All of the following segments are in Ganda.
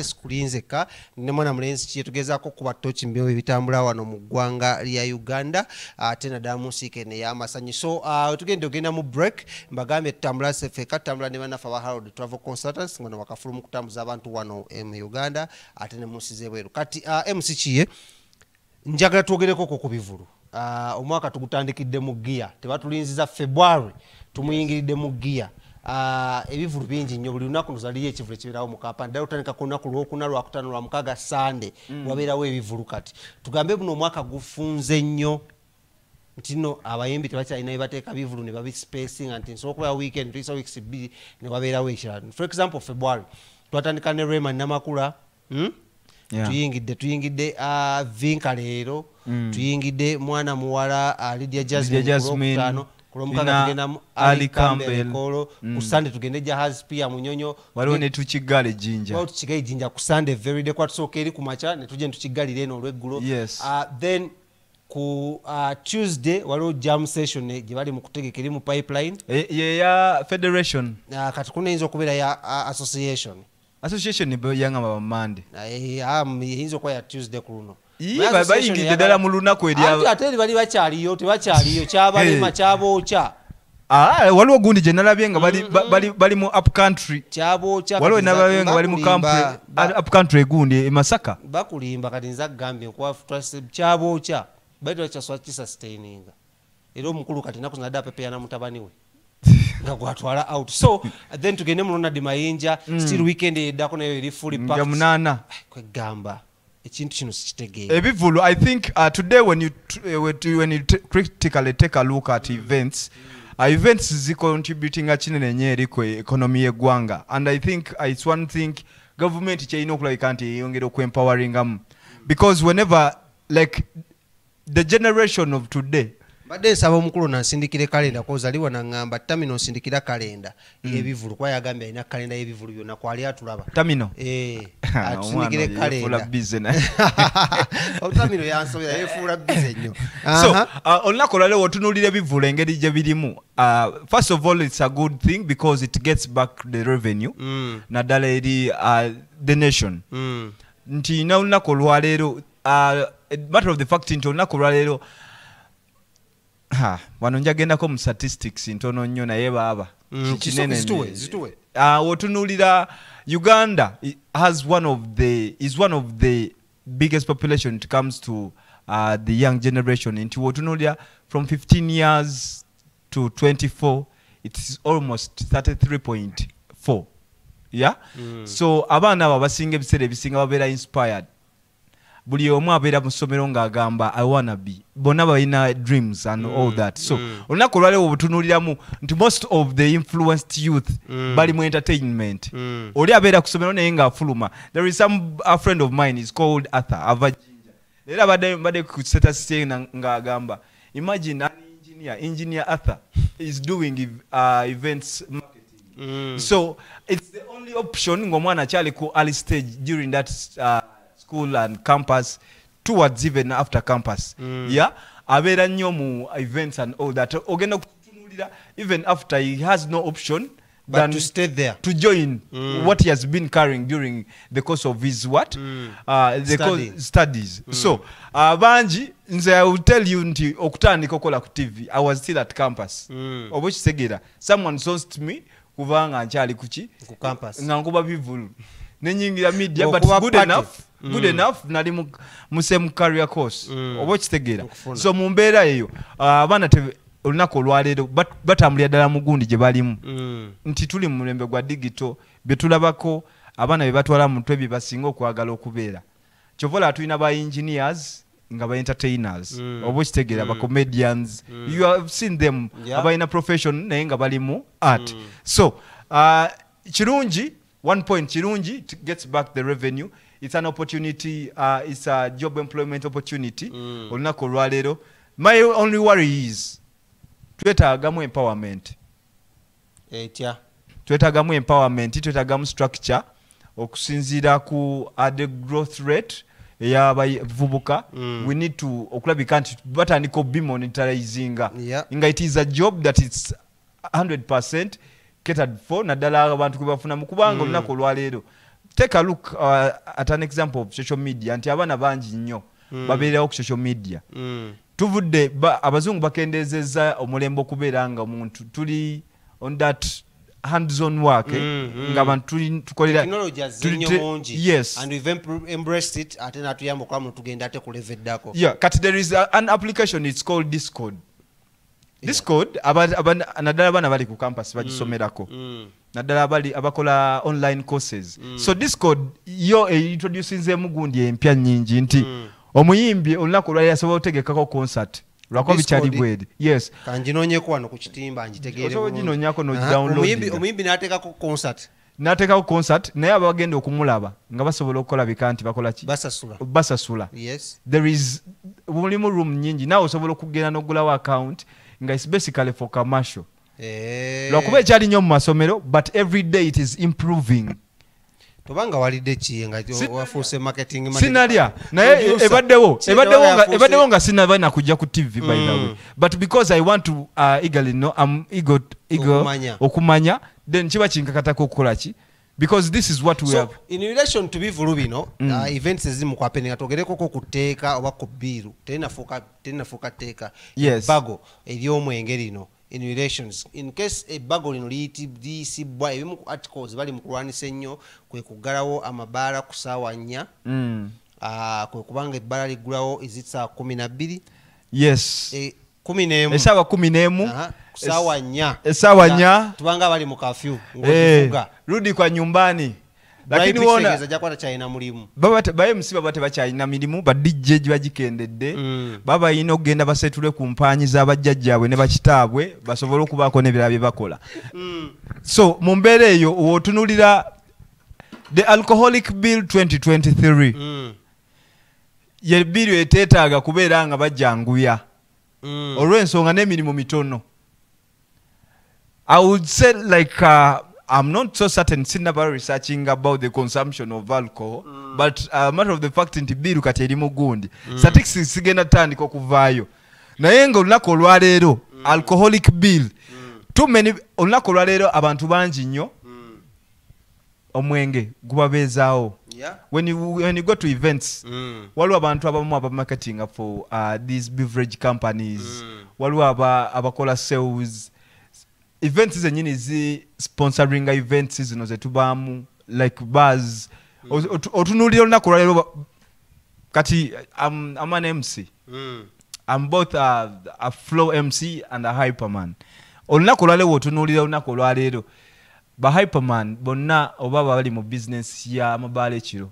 ate sikulinzeka ne mwana mulenzi kye tugezaako kuba tochi mbyo ebitambula wano mu ggwanga lya Uganda ate naddala mu nsiike ne y'amasanyu. So ogenda mu break mbagambye tutambula sefeka tutambula ne bannaffe aba Harold Travel Consultants ngono bakafulu mu kutambuza abantu wano mu Uganda ate ne munsi z'ebweru. Kati MC kiye njagala twogereko ku bivulu. Omwaka tugutandikidde mu gia tebatulinziza February tumuyingiridde mu gia. Ebivulu bingi nnyo buli lunaku nuzaliyo ekivulu kibeerawo mu kampani ddala otandika ku lunaku lwokuna lwakutaano lwamukaaga Sande wabeerawo ebivulu. Kati tugambe buno omwaka gufunze nnyo nti nno abayimbi tebakyalina bye bateeka bivulu ne babispacinga nti nsobola okubeera weekend tuyisa weeks bbiri ne wabeerawo ekirala. For example February twatandika ne Rema Namakula tuyingidde Vinka leero tuyingidde mwana muwala Lydia Jazmine Kulomukanga tugenda Ali Campbell ku Sunday tugende Jahazi pia Munyonyo waliwo ne tukigale Jinja waliwo tukigale Jinja ku Sunday very day kwatusooka eri ku macha ne tujje tukigalire eno olweggulo. Then ku Tuesday waliwo jam session gye bali mu kutegeka eri mu pipeline ya federation kati kunayinza okubeera ya association yangamba Monday yinza okuba ya Tuesday ku luno bayingidde ddala mu lunaku ate bali bakyaliyo tebakyaliyo kyabalema kyabookya. Waliwo gundi gye nalabye nga bali mu up country waliwo nalabye nga bali mu up country egundi e Masaka bakulimba kati nza kugambye kyabookya bali tebakyaswa kisustaininga era omukulu kati naku zinadde apepeyana mutabani we nga gwatwala out. So then tugende mu Ronald Mayinja still weekend eddako nayo eri fully packed nga munana kwegamba ekintu kino sikitegeera ebivulu. I think today when you critically take a look at events zi contributing kinene nnyo eri ku economy y'eggwanga, and I think it's one thing government kyerina okulabika nti eyongera okwempawaringamu because whenever like the generation of today badde nsaba omukulu nansindikire kalenda kozaliwa nangamba Tamino nsindikira kalenda y'ebivulu kwa yagambye alina kalenda y'ebivulu byonna kwali atulaba Tamino atusindikire kalenda Tamino yansobera yefuula bize nnyo. So olunaku olwaleero otunuulira ebivulu engeri gye birimu, first of all it's a good thing because it gets back the revenue naddala eri the nation nti n'olunaku olwaleero matter of the fact nti olunaku olwaleero wano njagendako mu statistics ntono nnyo naye baaba zituwe otunuulira Uganda is one of the biggest population when it comes to the young generation. Nti otunuulira from 15 years to 24 it's almost 33.4 so abaana abo abasinga ebiseera ebisinga babeera inspired. Buli omu abeera mu ssomero ng'agamba I wanna be, bonna balina dreams and all that. So olunaku olwaleero obutunuuliramu nti most of the influenced youth bali mu entertainment. Oli abeera ku ssomero naye ng'afuluma. There is a friend of mine is called Arthur Avajinja. Era badde ku status ye ng'agamba imagine an engineer Arthur is doing events marketing. So it's the only option ng'omwana akyali ku early stage during that school and campus towards even after campus abeera nnyo mu events and all that. Ogenda kutunulira even after he has no option than to stay there to join what he has been carrying during the course of his studies. So banji nze I will tell you nti okutandika okola ku TV I was still at campus oba kitegera someone sourced me kubanga nkyali kuki ku campus nga nkuba bivulu nenyingira media but good enough nali mu same career course oba kitegera. So mu mbeera eyo abaana olunaku olwaleero batambulira ddala mu gundi gye balimu nti tuli mu mulembe gwa digital bye tulabako abaana bye batwala mu mutwe bye basinga okwagala okubeera. Kyovola tulina ba engineers nga ba entertainers oba kitegera ba comedians you have seen them abalina profession naye nga bali mu art. So kirungi one point kirungi it gets back the revenue. It's an opportunity, it's a job employment opportunity. Olunaku olwaleero my only worry is twetagamu empowerment. Twetagamu empowerment, twetagamu structure okusinziira ku the growth rate eyabavubuka. We need to okulabika nti batandika obimonitoringa nga it is a job that is 100% catered for naddala abantu kwe bafuna mu kubanga olunaku olwaleero take a look at an example of social media nti abaana bangi nnyo babeerawo ku social media tuvudde abazungu bakendezeza omulembe okubeera nga omuntu tuli on that hands-on work ng'abantu tukolera yes and we've embraced it ate natuyamba kwa muntu tugenda ate ku level dako yeah kati there is an application it's called Discord. Discord naddala bana bali ku campus bagisomerako naddala bali abakola online courses so Discord yo introducinzeemu gundi empya nnyingi nti omuyimbi olunaku olwali asobola otegekako concert lwako bikyali bwedi yes kanjinoonyeko wano ku kitimba njitegeere osobola ginoonyako n'ogidownload omuyimbi n'ateekako concert naye abagenda okumulaba nga basobola okukolabika nti bakola ki basasula yes there is mulimu room nyingi nawe osobola okugenda n'ogulawo account nga it's basically for commercial lwakuba ekyali nnyo mu masomero but every day it is improving tobanga walidde ki nga wafuuse marketing sinalya naye ebaddewo nga sinaba nakujja ku TV by the way but because I want to eagerly know I'm eager okumanya then kiba kinkakatako okukola ki because this is what we have in relation to bivulu bino events ezimu kwa peninga togereko kuteeka oba ku biru tenafuuka teeka bago ery'omwenge lino in relations in case ebago lino liyitibwa ebimu ku articles bali mu kulwanisa ennyo kwe kuggalawo amabaala ku ssaawa 4 kwe kubanga ebbaala liggulawo ezitsa 12 yes 11 essaawa 11 ku ssaawa 4 essaawa 4 tubanga bali mu kafyu ngokivuga rudi kwa nyumbani lakini wona jakwata chaina mulimu baye msiba bate bakyalina mirimu ba DJ bagikendedde baba yino ogenda basetule ku mpanyi z'abajjajjaabwe ne bakitaabwe basobola okubaako n'ebirala bye bakola so mu mbeera eyo wotunulira the alcoholic bill 2023 ye bill eteetaaga kubeera nga bajjanguya olw'ensonga n'emirimu mitono I would say like I'm not so certain sinaba researching about the consumption of alcohol but a matter of the fact nti biru kati erimu gundi statistics sigenda tandika okuvaayo naye nga olunaku olwaleero alcoholic bill too many olunaku olwaleero abantu bangi nnyo omwenge gubabeezaawo when you go to events waliwo abantu abamu abamarketing for these beverage companies waliwo abakola sales events zenyini zi sponsoring events zino zetubaamu like bars otunulira olunaku lwaleero kati I'm an MC I'm both a flow MC and a hyperman olunaku lwaleero otunulira olunaku olwaleero ba hyperman bonna oba bali mu business ya mabaale ekiro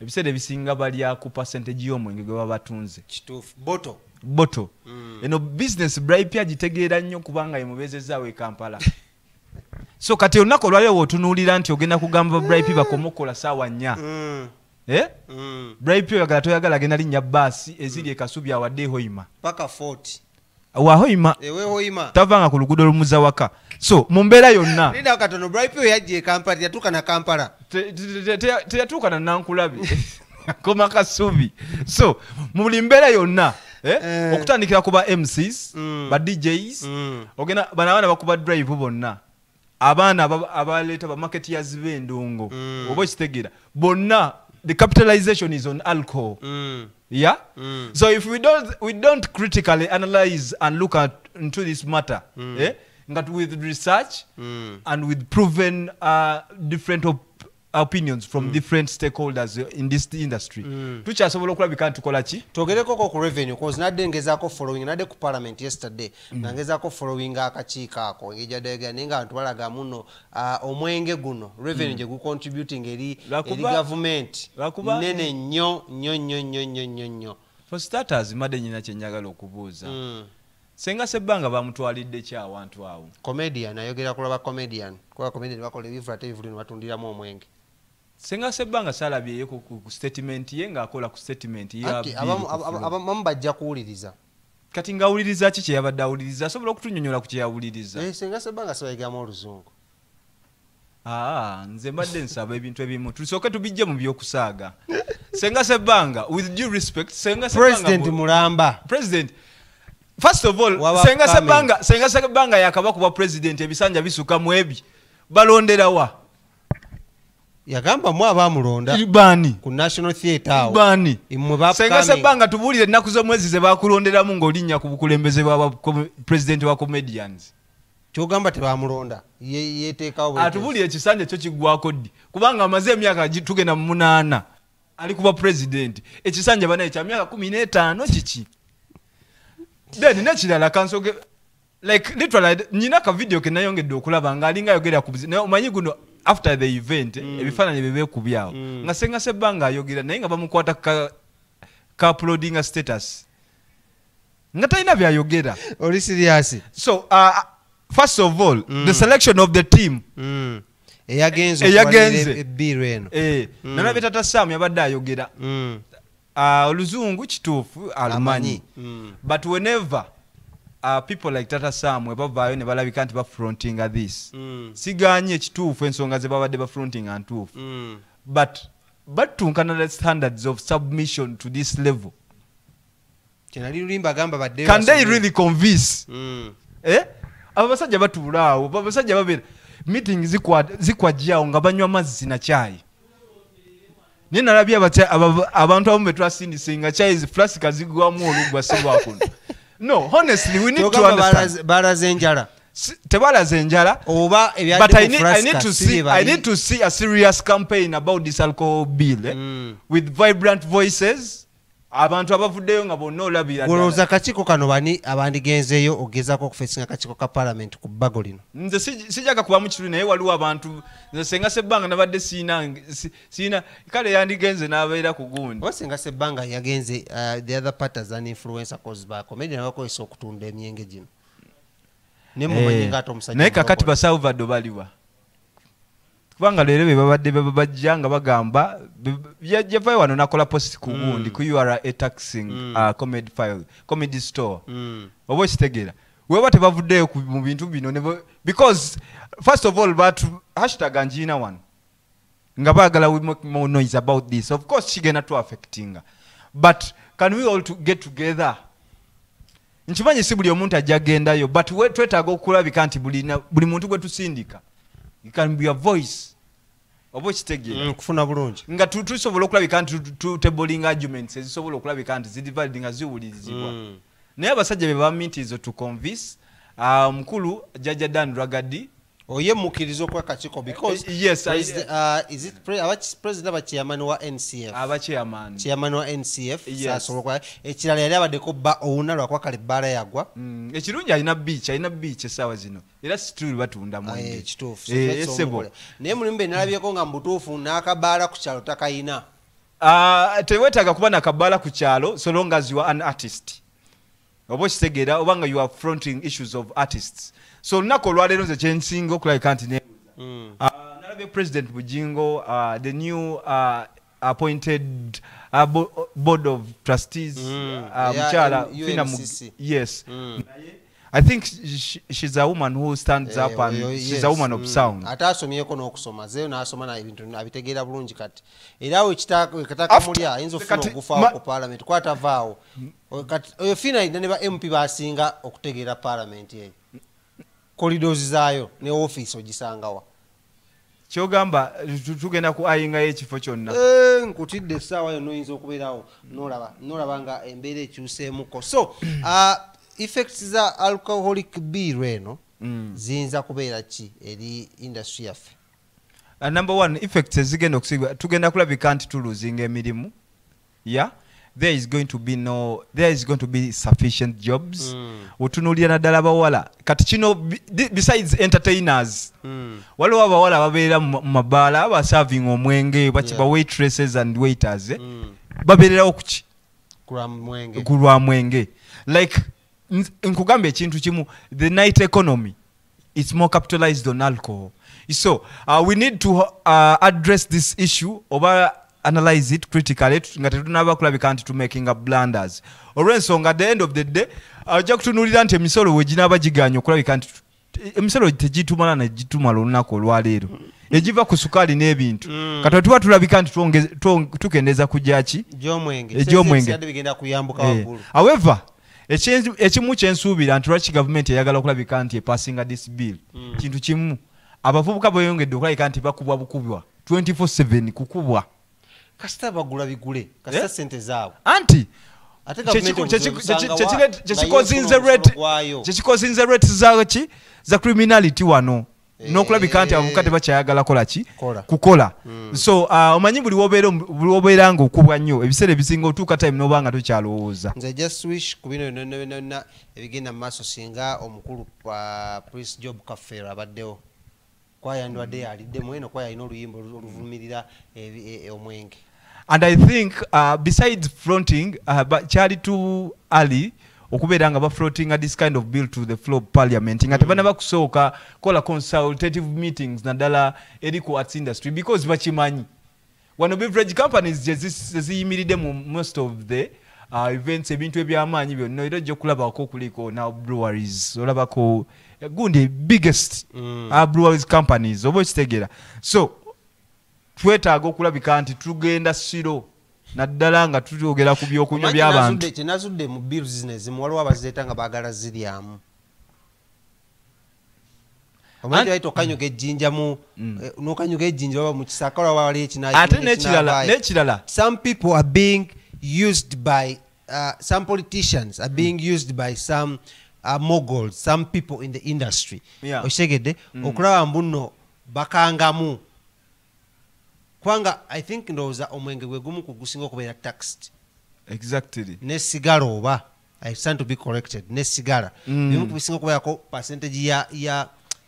ebiseera ebisinga balya ku percentage y'omwenge gwe baba batunze kituufu boto eno business bribe agitegeera nnyo kubanga yemubeezezaawo e Kampala so kati olunaku olwaleero otunuulira nti ogenda kugamba bribe bakomokola ssaawa 4 bribe oyagala toyagala agenda linnya baasi eziri e Kasubi awadde Hoima paka 40 wa Hoima tavanga ku luguudo lumuza waka so mu mbeera yonna linda katono bribe yajje e Kampala yatuuka na Kampala teyatuuka na Nankulabi koma Kasubi so mu buli mbeera yonna okutandikira kuba MCs ba DJs ogena bana bakuba drive bonna abaana abaleeta ba marketeers b'endongo oba kitegera bonna the capitalization is on alcohol yeah so if we don't critically analyze and look into this matter but with research and with proven different opinions from different stakeholders in this industry tukyasobola okulabika nti tukola ki twogerekoko ku revenue cause nadde ngezaako following nadde ku parliament yesterday nangezaako following akakiiko ako ngejadega naye nga abantu balaga muno omwenge guno revenue gye gucontributing eri government nene nnyo for starters madde nyina kyenjagala okubuuza senga sebbanga bamutwalidde ki awantu awo comedian ayogera kulaba comedian kuba comedian bakola ebivula tebivulu ne batundiramu omwenge senga sebbanga salabyeyo ku statement ye ng'akola ku statement abamu bajja kuwuliriza kati ng'awuliriza ki kyeyabadde awuliriza asobola okutunyonyola ku kyeyawuliriza senga sebbanga sabayigamu oluzungu nze mbadde nsaba ebintu ebimu tusooke tubijje mu by'okusaaga senga sebbanga with due respect senga sebbanga president mulamba president first of all senga sebbanga yakaba kuba president ebisanja bisuka mu ebi balonderawa yagamba mu abamulonda bani ku National Theatre awo bani imwe bapkame senga sebanga tubulire ennaku z'omwezi ze bakulonderamu ng'olinnya ku bukulembeze bwa president wa comedians kyogamba tebamulonda yeteekawo atubulire ekisanja kyo kiggwako ddi kubanga amaze emyaka tugenda mu 8 ali kuba president ekisanja banaye kya myaka 15 kiki then nekirala kansoge like literally nyina ka video ke nayongedde okulaba nga alinga ayogera ku omanyi guno after the event ebifaananyi bebe kubyawo nga senga sebanga ayogera naye nga bamukwata ka uploading status nga talina byayogera oli serious so first of all the selection of the team eyagenze ebbiro eno nalabye tata Sam yabadde ayogera oluzungu kituufu alumanyi but whenever people like Tata Sam webavaayo ne balabika nti bafrontinga this siganye ekituufu ensonga ze babadde bafrontinga ntuufu but batunkana the standards of submission to this level can they really convince abasajja batuulaawo abasajja babeera meeting zikwajjaawo nga banywa mazzi na chai naye nalabye abantu abamu betwasindisinga chai ziflasika zigwamu olugwa sebwakuno no honestly we need to understand balaze enjala tebalaze enjala oba but I need to see a serious campaign about this alcohol bill with vibrant voices abantu abavuddeyo nga bonna olabira olowooza kakiiko kano bani abandigenzeeyo ogezaako okufeesinga kakiiko ka parliament ku bbago lino nze sijaga kubamu kitu naye waliwo abantu nze senga sebbanga nabadde siina kale yandigenze n'abeera ku gundi oba senga sebbanga yagenze the other parties and influencer cause ba comedy nabakozesa okutunda emyenge gino nemumanyi ngaate omusajja naye kakati basalvado baliwa kubanga leero be babadde bajja nga bagamba yavayo wano nakola post ku gundi ku URA taxing comedy store oba okitegeera weba tebavuddeyo mu bintu bino because first of all but hashtag anjina one nga baagala we make more noise about this of course kigenda to affecting but can we all get together nkimanyi si buli omuntu ajja agendayo but twetaaga okulabika nti buli muntu gwe tusindika you can be a voice oba okitegeera kufuna bulungi nga tusobola okulabika nti tabling arguments ezisobola okulabika nti zidivided nga ziwulirizibwa naye abasajja be bamintizo to convince mukulu Jajja Dan Ragadi oye mukkiriza okuwa kakiiko because yes is it president aba chairman wa NCF aba chairman wa NCF sasobola kwa ekirala yali abaddeko bba owuna lwakuba kale bbaala yagwa ekirungi alina beach essaawa zino era situli batunda mwenge ekituufu naye mulimu be nalabyeko nga mubutuufu n'akabaala ku kyalo takayina teweetaaga kuba nakabaala ku kyalo so long as you are an artist oba okitegeera oba nga you are fronting issues of artists so olunaku olwaleero nze kyensinga okulabika nti nalabye president Bujingo the new appointed board of trustees mukyala yes I think she's a woman who stands up and she's a woman of sound ate asomyeko n'okusoma zeyo n'asoma na ebintu abitegeera bulungi kati era awo ekitakamulya ayinza ofuna ogufaawo ku parliament kwatavaawo oyo fina ne ba MP basinga okutegeera parliament eyo corridors zaayo ne office ogisangawa kyogamba tugenda ku ayingayo ekifo kyonna nkutidde essaawa yonna oyinza okubeerawo nolaba nga embeera ekyuseemuko so effects za alcoholic beer eno ziyinza kubeera ki eri industry yaffe number one effects ezigenda okusigwa tugenda kulabika nti tuluzinga emirimu there is going to be sufficient jobs otunuulira naddala abawala kati kino besides entertainers waliwo abawala ababeera mu mabaala abaserving omwenge bakiba waitresses and waiters babeererawo kuki ku lwa mwenge like nkugamba ekintu kimu the night economy it's more capitalized on alcohol so we need to address this issue oba analyze it critically nga tetunaba kulabika nti to making up blunders olw'ensonga at the end of the day ojja kutunuulira nti emisolo weginaaba giganya okulabika nti emisolo tegitumala negitumala olunaku olwaleero egiva ku sukaali n'ebintu kati tuba tulabika nti tukendeeza kujaki egy'omwenge however ekimu kyensuubira nti lwaki government eyagala okulabika nti epassinga this bill kintu kimu abavubuka bweyongedde okulabika nti bakubwa bukubwa 24/7 kukubwa kasita bagula bigule kasita sente zaabwe anti kyekikozinze rate za criminality wano n'okulabika nti abavubuka tebakyayagala kukola so omanyi buli wobeera nga okubwa nnyo ebiseera ebisinga otuuka time n'oba nga tokyalowooza nze just wish ku bino byonna ebigenda mu maaso singa omukulu Prince Job Kafeero abaddewo kwaya ndwadde yaliddemu eno kwaya alina oluyimba oluvumirira omwenge. And I think besides fronting kyali too early okubeera nga bafloating this kind of bill to the floor of parliament nga tebanaba kusooka kola consultative meetings naddala eri ku arts industry because bakimanyi wano beverage companies zeziyimiridde mu most of the events ebintu ebyamaanyi byonna era ojja okulabako kuliko now breweries olabako gundi biggest breweries companies oba okitegeera so twetaaga okulabika nti tugenda siro naddala nga tutogera ku byokunywa by'abantu kyenazudde mu bills ezimu waliwo abazireeta nga baagala ziryamu omanyi baita okanyuga ejjinja n'okanyuga ejjinja oba mu kisakala oba wali ate n'ekirala some people are being used by some politicians are being used by some moguls some people in the industry okitegedde okulaba mbuno bakangamu kubanga I think ndowooza omwenge gwe gumu kugusinga okubeera taxed exactly n'essigala oba I stand to be corrected n'essigala bimu kubisinga okubeerako percentage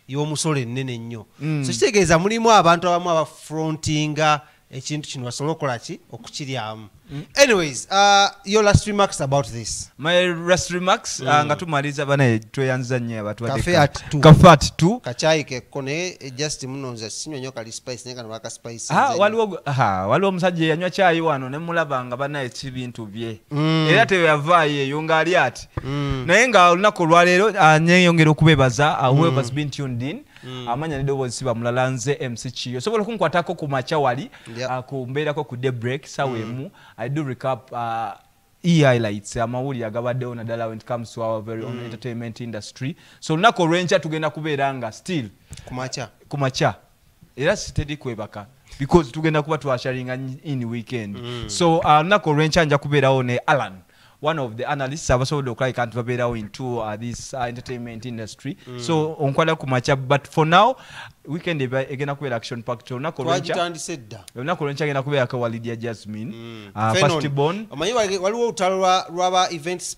y'omusolo ennene ennyo so kitegeeza mulimu abantu abamu abafrontinga ekintu kino basobole okukola ki okukiryamu. Anyways, your last remarks about this. My last remarks nga tumaliza bana tweyanza nnyo abantu Cafe at 2 Cafe at 2 kachai ke kone just munonza sinywa nyo kali spice nenga nabaka spice waliwo omusajja yanywa chai wano ne mulabanga bana ekibintu bye era teyavaayo eyo ngali ati naye nga olunaku lwaleero nyeyongera okubebaza whoever's been tuned in amanya nedoboozi siba mulala nze MC Chiyo sobola kunkwatako ku macha wali kumbeerako ku daybreak sawemu I do recap highlights amawulire agabaddewo naddala when it comes to our very own entertainment industry so olunaku olw'enkya tugenda kubeera nga still kumacha era siteri kwebaka because tugenda kuba twasharinga in weekend so olunaku olw'enkya nja kubeerawo ne Alan one of the analysts abasobodde okulabika nti babeerawo into this entertainment industry so onkwala ku macha but for now weekend egenda kubeera action packed olunaku olw'enkya agenda kubeerako wa Lydia Jazmine first born omanyi waliwo olutalo lw'aba events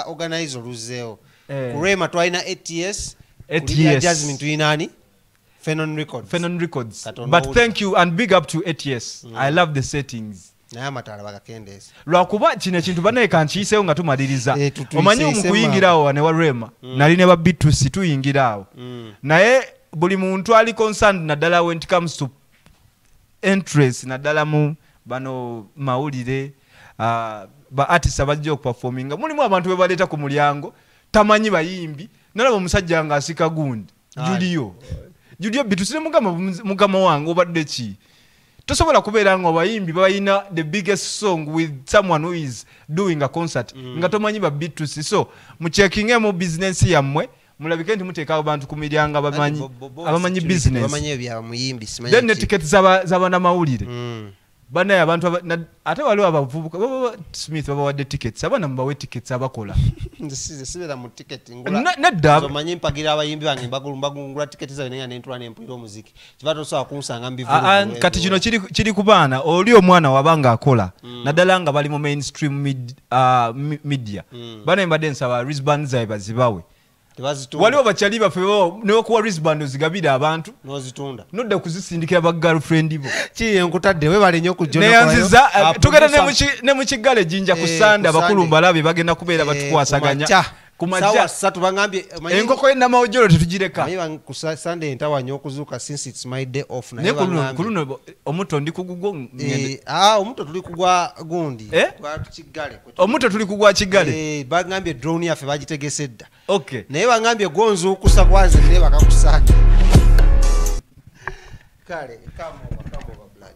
organizer oluzeewo ku Rema twalina ATS Lydia Jazmine tulina ani Phenon Records but thank you and big up to ATS I love the settings naye amatala bagakendeeza lwakuba kino ekintu banaye kankiyiseewo nga tumaliriza omanyi omukuyingiraawo ne wa Rema nali ne ba Bitusi tuyingiraawo naye buli muntu ali concerned naddala when it comes to interest naddala mu bano mawulire ba artists abajja okuperforminga mulimu abantu bebaleeta ku mulyango tamanyi bayimbi nalaba omusajja nga asika gundi Julio Bitusi ne mugama wange obadde ki tosobola kubeera nga abayimbi bayina the biggest song with someone who is doing a concert nga tomanyi ba Bitusi so muchecking mu business yammwe mulabike nti muteeka abantu ku miryango abamanyi business then ne tickets z'abana mawulire banaye abantu ate waliwo abavubuka Smith babawadde tickets abana mubawe tickets abakola sibera mu ticket nedda omanyi mpagira abayimbi bange mbagungula tickets zawe nenga nentula nempulira omuziki kiba tosobola kunsanga mbivulu kati kino kiri ku baana oli omwana wabanga akola naddala nga bali mu mainstream media banaye mbadde nsaba wristband zawe bazibawe waliwo bakyali baffe newakuwa wristband ozigabira abantu nozitunda nodda kuzisindikira ba girlfriend bo kiri enkutadde webalenyo okujja neyanziza tugenda ne mu kigale jinja ku Sande abakulu mbalabe bagenda kubeera batukwasaganya kumaja satu bangambye enkoko y'Namawojolo tetugireka ku Sunday ntawanya okuzuuka since it's my day off naye kuluno omuto ndi kugugwo omuto tuli kugwa gundi tukigale omuto tuli kugwa kigale bangambye drone yaffe bagitegese dda okay naye bangambye gonzuukusa kwanze naye bakakusanga kale kamo black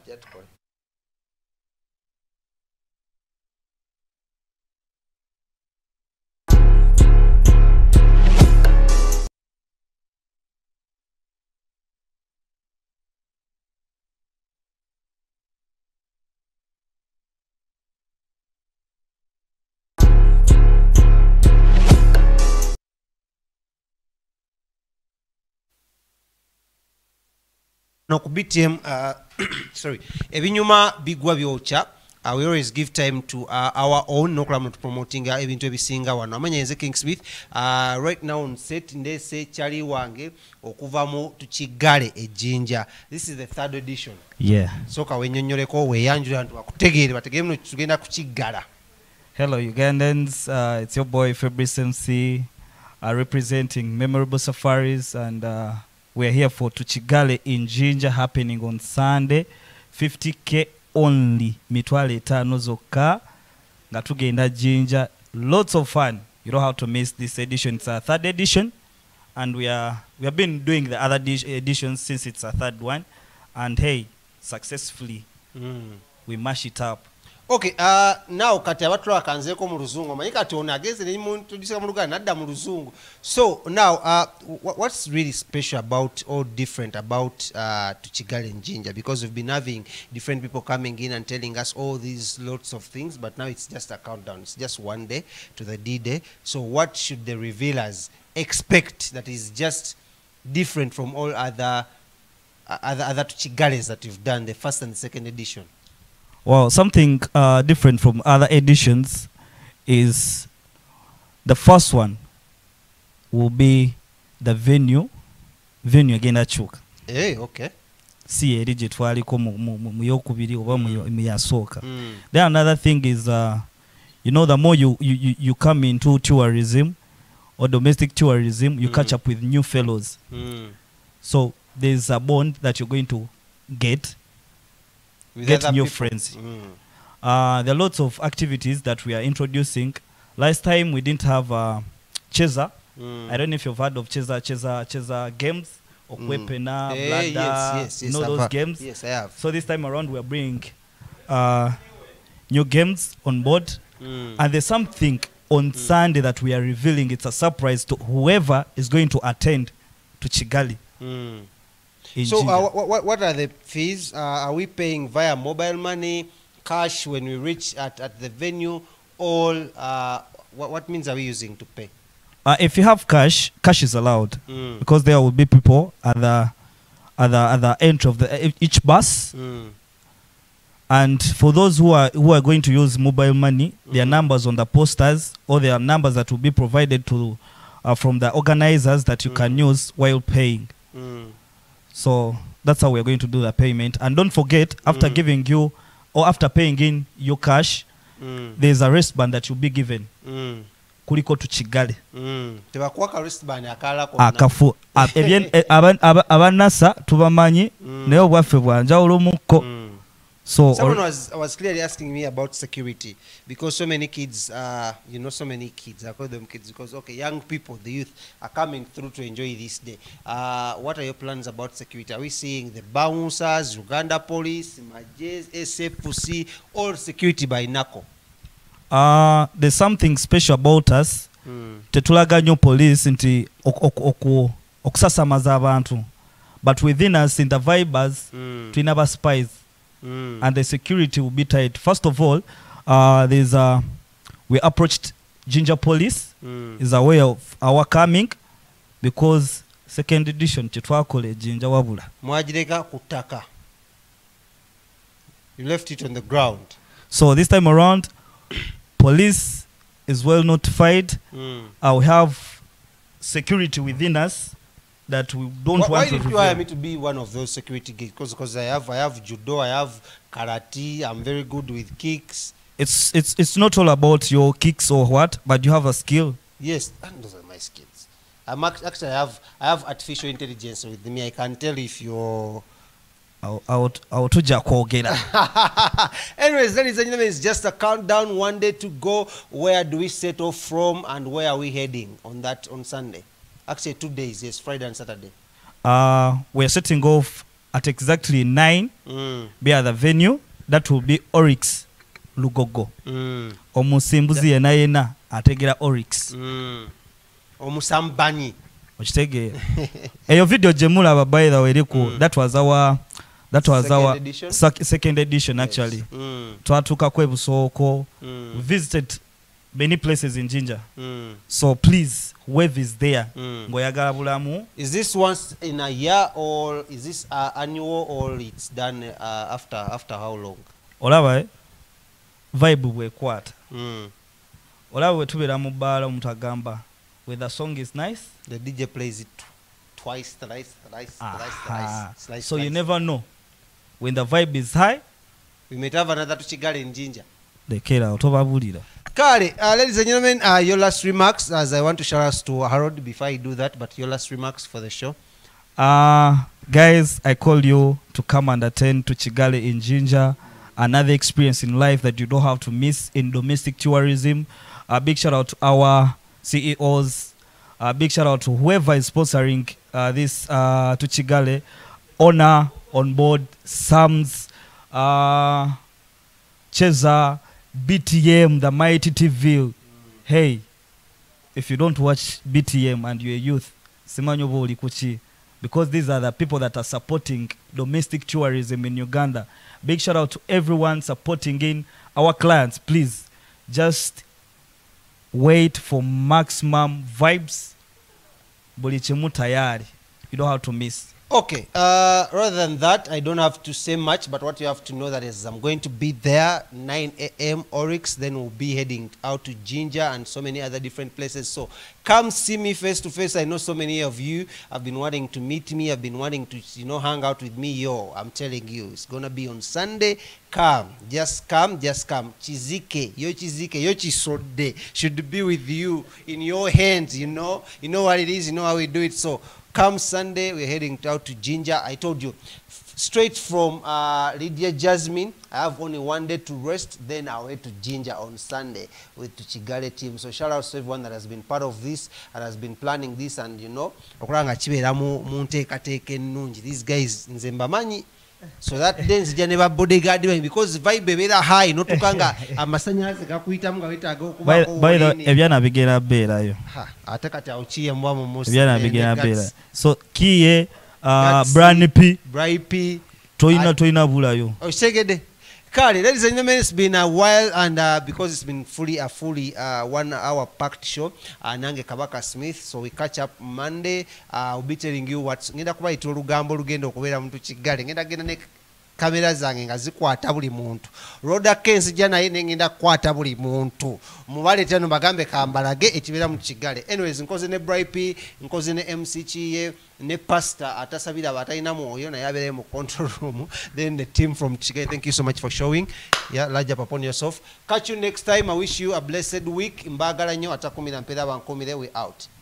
ku BTM sorry ebinyuma bigwa byokya. We always give time to our own nokulama to promoting ebintu ebisinga wano amanya nze King Smith right now on set ndese chali wange okuva mu tukigale ejinja. This is the 3rd edition. Yeah. Soka wenyonyoleko weyanjula antu bakutegeere bategeere muno tugenda kukigala. Hello Ugandans, it's your boy Fabrice MC representing Memorable Safaris, and we're here for Tuchigale in Jinja happening on Sunday. 50k only, mitwale 5 zokka nga tugenda Jinja. Lots of fun. You don't have to miss this edition. It's our 3rd edition, and we have been doing the other editions since it's our 3rd one, and hey, successfully we mash it up. Okay, now kati abatula kanzeko mu luzungu manyi kati ono ageze ne muntu disika mu Luganda nadda mu luzungu. So now what's really special about or different about Tuchigale and Jinja, because we've been having different people coming in and telling us all these lots of things, but now it's just a countdown. It's just one day to the D-Day. So what should the revealers expect that is just different from all other Tuchigales that you've done, the 1st and 2nd edition? Well, something different from other editions is the first one will be the venue again achuka. Hey, okay. Si eri gye twaliko mu yokubiri oba mu yasooka. Then another thing is you know, the more you come into tourism or domestic tourism, you catch up with new fellows. So there's a bond that you're going to get new friends. There are lots of activities that we are introducing. Last time we didn't have Cheza. I don't know if you've heard of Cheza games or Kwepena, Blada, yes, you know those games? Yes, I have. So this time around we are bringing new games on board. And there's something on Sunday that we are revealing. It's a surprise to whoever is going to attend to Chigali. So what are the fees? Are we paying via mobile money, cash when we reach at the venue? All what means are we using to pay? If you have cash is allowed, because there will be people at the entry of each bus. And for those who are going to use mobile money, there are numbers on the posters, or there are numbers that will be provided to from the organizers that you can use while paying. So that's how we're going to do the payment. And don't forget, after giving you, or after paying in your cash, there's a wristband that you'll be given. Kuliko Tuchigale. Tebakwaka wristband akalako. Akafu. Abanasa tubamanyi naye obwaffe bwanjawulo mukko. So someone was clearly asking me about security, because so many kids, you know, so many kids, I call them kids because, okay, young people, the youth are coming through to enjoy this day. What are your plans about security? Are we seeing the bouncers, Uganda police, Majes, SFC, all security by NACO? There's something special about us. Tetulaga nnyo police nti okusasamaza abantu. But within us, in the vibers, tulina ba spies. And the security will be tight. First of all, we approached Jinja Police. Is aware of our coming, because 2nd edition chitwakole Jinja wabula. Mwajireka kutaka. You left it on the ground. So this time around, police is well notified. I will have security within us that we don't want to. Why did you hire me to be one of those security gigs? Because I have judo, I have karate, I'm very good with kicks. It's not all about your kicks or what, but you have a skill. Yes, and those are my skills. Actually I have artificial intelligence with me. I can tell if you're tujja kwogera. Anyways, ladies and gentlemen, it's just a countdown, one day to go. Where do we set off from, and where are we heading on Sunday? Actually 2 days, yes, Friday and Saturday. We're setting off at exactly 9 be at the venue. That will be Oryx Lugogo. Omusimbuzi yena ategera Oryx. Omusambanyi. Okitegeera. Eyo video jemula by the way eriku, that was our second edition actually. Twatuka kwebusooko. Visited many places in Jinja. Mm. So please, whoever is there, Mm. ngoyagala bulamu. Is this once in a year, or is this annual, or it's done after how long? Olaba vibe bwekwata. Mm. Olaba bwe tubeera mu bbaala omuntu agamba when the song is nice, The DJ plays it twice, thrice. So you never know. When the vibe is high, We might have another Tuchigale in Jinja. lekera otobabulira. Kale, ladies and gentlemen, your last remarks, as I want to shout out to Harold before I do that, but your last remarks for the show. Guys, I call you to come and attend to Chigale in Jinja, another experience in life that you don't have to miss in domestic tourism. A big shout out to our CEOs. A big shout out to whoever is sponsoring this to Chigale. Honor on board, Sams, Cheza, BTM, the Mighty TV. Hey, if you don't watch BTM and you're a youth, simanyo boli kuchi, because these are the people that are supporting domestic tourism in Uganda. Big shout out to everyone supporting in our clients. Please just wait for maximum vibes. Boli chimu tayari. You don't have to miss. Okay, rather than that, I don't have to say much, but what you have to know that is I'm going to be there 9 a.m. Oryx, then we'll be heading out to Jinja and so many other different places. So come see me face to face. I know so many of you have been wanting to meet me, have been wanting to, hang out with me. Yo, I'm telling you, it's going to be on Sunday. Come, just come. Chizike, yo chisode should be with you in your hands, You know what it is, you know how we do it. So come Sunday, we're heading out to Jinja. I told you, straight from Lydia Jazmine. I have only one day to rest, then I'll head to Jinja on Sunday with the Chigale team. So shout out to everyone that has been part of this and has been planning this, and okulanga chibera mu nteekateeka ennungi. These guys nze mbamanyi. So that then nzija ne ba bodyguard because vibe ebeera high notukanga amasanyalaze gakuyitamu nga wetaaga okubako. By the way, ebyana bigenda beerayo. Ate kati awukiye mbwa mu musi. Ebyana bigenda beerayo. So kiye Brand P. Toyina bulayo. Oshegede. Kale, ladies and gentlemen, it's been a while, and because it's been a fully 1 hour packed show, Nange Kabaka Smith, so we catch up Monday. We'll be telling you what's ngenda kuba itolugambo lugendo okubeera muntu Kigali. Ngenda genda ne kamera zange nga zikwata buli muntu. Roda Kensi jana ye ngenda kwata buli muntu. Mubale tano bagambe kambalage ekibeera mu Kigali. Anyways, nkoze ne Bripe, nkoze ne MC Chiye, ne pastor atasabira batalina mwoyo na yabere mu control room. Then the team from Kigali, thank you so much for showing. Yeah, large up upon yourself. Catch you next time. I wish you a blessed week. Mbagala nyo atakumira mpera bankomire, we out.